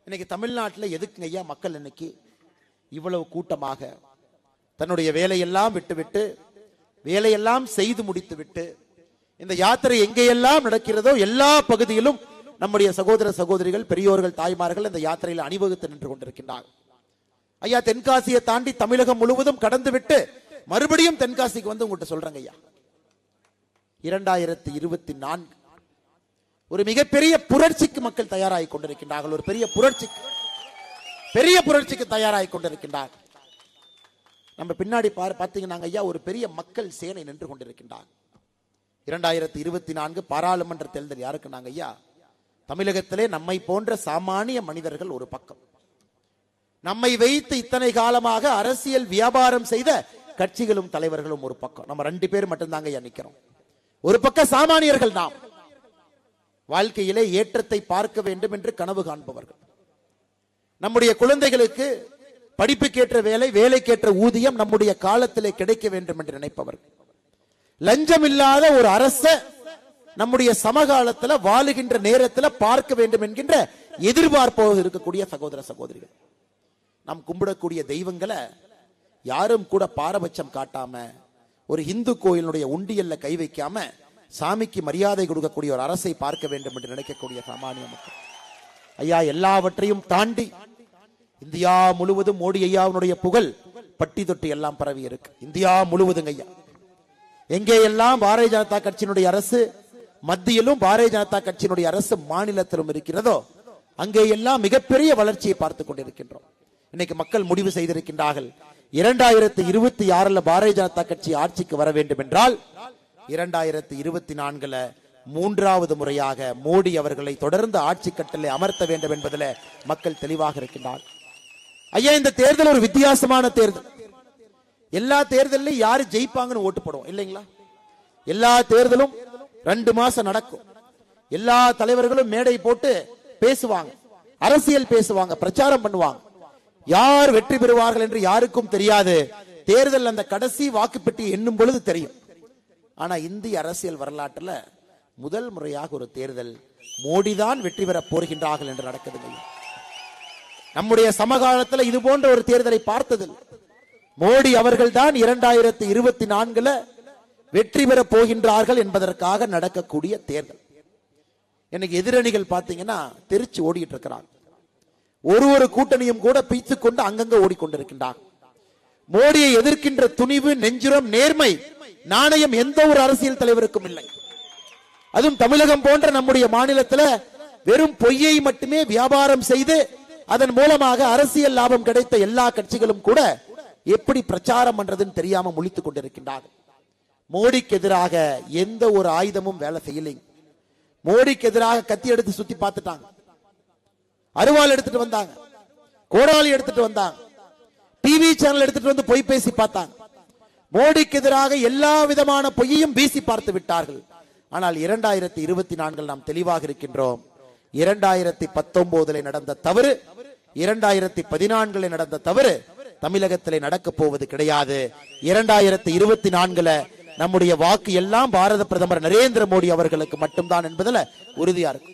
இன்னைக்கு தமிழ்நாட்டில் எதுக்குங்க ஐயா மக்கள் இன்னைக்கு இவ்வளவு கூட்டமாக தன்னுடைய வேலையெல்லாம் விட்டுவிட்டு வேலையெல்லாம் செய்து முடித்து விட்டு இந்த யாத்திரை எங்கேயெல்லாம் நடக்கிறதோ எல்லா பகுதியிலும் நம்முடைய சகோதர சகோதரிகள், பெரியோர்கள், தாய்மார்கள் இந்த யாத்திரையில் அணிவகுத்து நின்று கொண்டிருக்கின்றார்கள். ஐயா, தென்காசியை தாண்டி தமிழகம் முழுவதும் கடந்து விட்டு மறுபடியும் தென்காசிக்கு வந்து உங்கள்கிட்ட சொல்றேங்க ஐயா, 2024 ஒரு மிகப்பெரிய புரட்சிக்கு மக்கள் தயாராகி கொண்டிருக்கின்றார்கள். ஒரு பெரிய புரட்சிக்கு தயாராகி கொண்டிருக்கின்றார்கள். நம்ம பின்னாடி பார்த்தீங்கன்னா ஐயா, ஒரு பெரிய மக்கள் சேனை நின்று கொண்டிருக்கின்றார். 2024 பாராளுமன்ற தேர்தல் யாருக்கு நாங்க ஐயா, தமிழகத்திலே நம்மை போன்ற சாமானிய மனிதர்கள் ஒரு பக்கம், நம்மை வைத்து இத்தனை காலமாக அரசியல் வியாபாரம் செய்த கட்சிகளும் தலைவர்களும் ஒரு பக்கம், நம்ம 2 பேர் மட்டும்தாங்க ஐயா நிக்கிறோம். ஒரு பக்கம் சாமானியர்கள், நாம் வாழ்க்கையிலே ஏற்றத்தை பார்க்க வேண்டும் என்று கனவு காண்பவர்கள், நம்முடைய குழந்தைகளுக்கு படிப்புக்கேற்ற வேலை, வேலைக்கேற்ற ஊதியம் நம்முடைய காலத்திலே கிடைக்க வேண்டும் என்று நினைப்பவர்கள், லஞ்சம் இல்லாத ஒரு அரச நம்முடைய சமகாலத்தில் வாழுகின்ற நேரத்தில் பார்க்க வேண்டும் என்கின்ற எதிர்பார்ப்போடு இருக்கக்கூடிய சகோதர சகோதரிகள், நாம் கும்பிடக்கூடிய தெய்வங்களை யாரும் கூட பாரபட்சம் காட்டாம, ஒரு இந்து கோயிலுடைய உண்டியல்ல கை வைக்காம சாமிக்கு மரியாதை கொடுக்கக்கூடிய ஒரு அரசை பார்க்க வேண்டும் என்று நினைக்கக்கூடிய சாமானிய மக்கள் ஐயா, எல்லாவற்றையும் தாண்டி இந்தியா முழுவதும் மோடி ஐயாவுடைய புகழ் பட்டி தொட்டி எல்லாம் பரவி இருக்கு. இந்தியா முழுவதும் ஐயா, எங்கே எல்லாம் பாரதிய ஜனதா கட்சியினுடைய அரசு மத்தியிலும் பாரதிய ஜனதா கட்சியினுடைய அரசு மாநிலத்திலும் இருக்கிறதோ அங்கே எல்லாம் மிகப்பெரிய வளர்ச்சியை பார்த்து கொண்டிருக்கின்றோம். இன்னைக்கு மக்கள் முடிவு செய்திருக்கின்றார்கள், 2026 பாரதிய ஜனதா கட்சி ஆட்சிக்கு வர வேண்டும் என்றால் 2024 3வது முறையாக மோடி அவர்களை தொடர்ந்து ஆட்சி கட்டளை அமர்த்த வேண்டும் என்பதில் மக்கள் தெளிவாக இருக்கின்றார். ஐயா, இந்த தேர்தல் ஒரு வித்தியாசமான தேர்தல். எல்லா தேர்தலிலும் யாரு ஜெயிப்பாங்கன்னு ஓட்டு போடுவோம் இல்லைங்களா? எல்லா தேர்தலும் 2 மாசம் நடக்கும். எல்லா தலைவர்களும் மேடை போட்டு பேசுவாங்க, அரசியல் பேசுவாங்க, பிரச்சாரம் பண்ணுவாங்க. யார் வெற்றி பெறுவார்கள் என்று யாருக்கும் தெரியாது. தேர்தல் அந்த கடைசி வாக்குப்பெட்டி எண்ணும் பொழுது தெரியும். ஆனா இந்திய அரசியல் வரலாற்றுல முதல் முறையாக ஒரு தேர்தல் மோடி தான் வெற்றி பெற போகின்றார்கள் என்று நடக்குது. நம்முடைய சமகாலத்தில் இது போன்ற ஒரு தேர்தலை பார்த்ததில் மோடி அவர்கள் தான் 2024 வெற்றி பெற போகின்றார்கள் என்பதற்காக நடக்கக்கூடிய தேர்தல். எனக்கு எதிரணிகள் பார்த்தீங்கன்னா தெரிச்சு ஓடிட்டு இருக்கிறாங்க. ஒரு கூட்டணியும் கூட பீச்சு கொண்டு அங்கங்க ஓடிக்கொண்டிருக்கின்றார். மோடியை எதிர்க்கின்ற துணிவு, நெஞ்சுரம், நேர்மை, நாணயம் எந்த ஒரு அரசியல் தலைவருக்கும் இல்லை. அதுவும் தமிழகம் போன்ற நம்முடைய மாநிலத்தில் வெறும் பொய்யை மட்டுமே வியாபாரம் செய்து அதன் மூலமாக அரசியல் லாபம் கிடைத்த எல்லா கட்சிகளும் கூட எப்படி பிரச்சாரம் பண்றதுன்னு தெரியாம முழித்துக் கொண்டிருக்கின்றார்கள். மோடிக்கு எதிராக எந்த ஒரு ஆயுதமும் வேலை செய்யலைங்க. மோடிக்கு எதிராக கத்தி எடுத்து சுத்தி பார்த்துட்டாங்க, அருவாள் எடுத்துட்டு வந்தாங்க, கோடாலி எடுத்துட்டு வந்தாங்க, டிவி சேனல் எடுத்துட்டு வந்து பொய் பேசி பார்த்தாங்க. மோடிக்கு எதிராக எல்லா விதமான பொய்யையும் வீசி பார்த்து விட்டார்கள். ஆனால் 2024 நாம் தெளிவாக இருக்கின்றோம். 2019 நடந்த தவறு, 2014 நடந்த தவறு தமிழகத்திலே நடக்க போவது கிடையாது. 2024 நம்முடைய வாக்கு எல்லாம் பாரத பிரதமர் நரேந்திர மோடி அவர்களுக்கு மட்டும்தான் என்பதில் உறுதியா இருக்கு.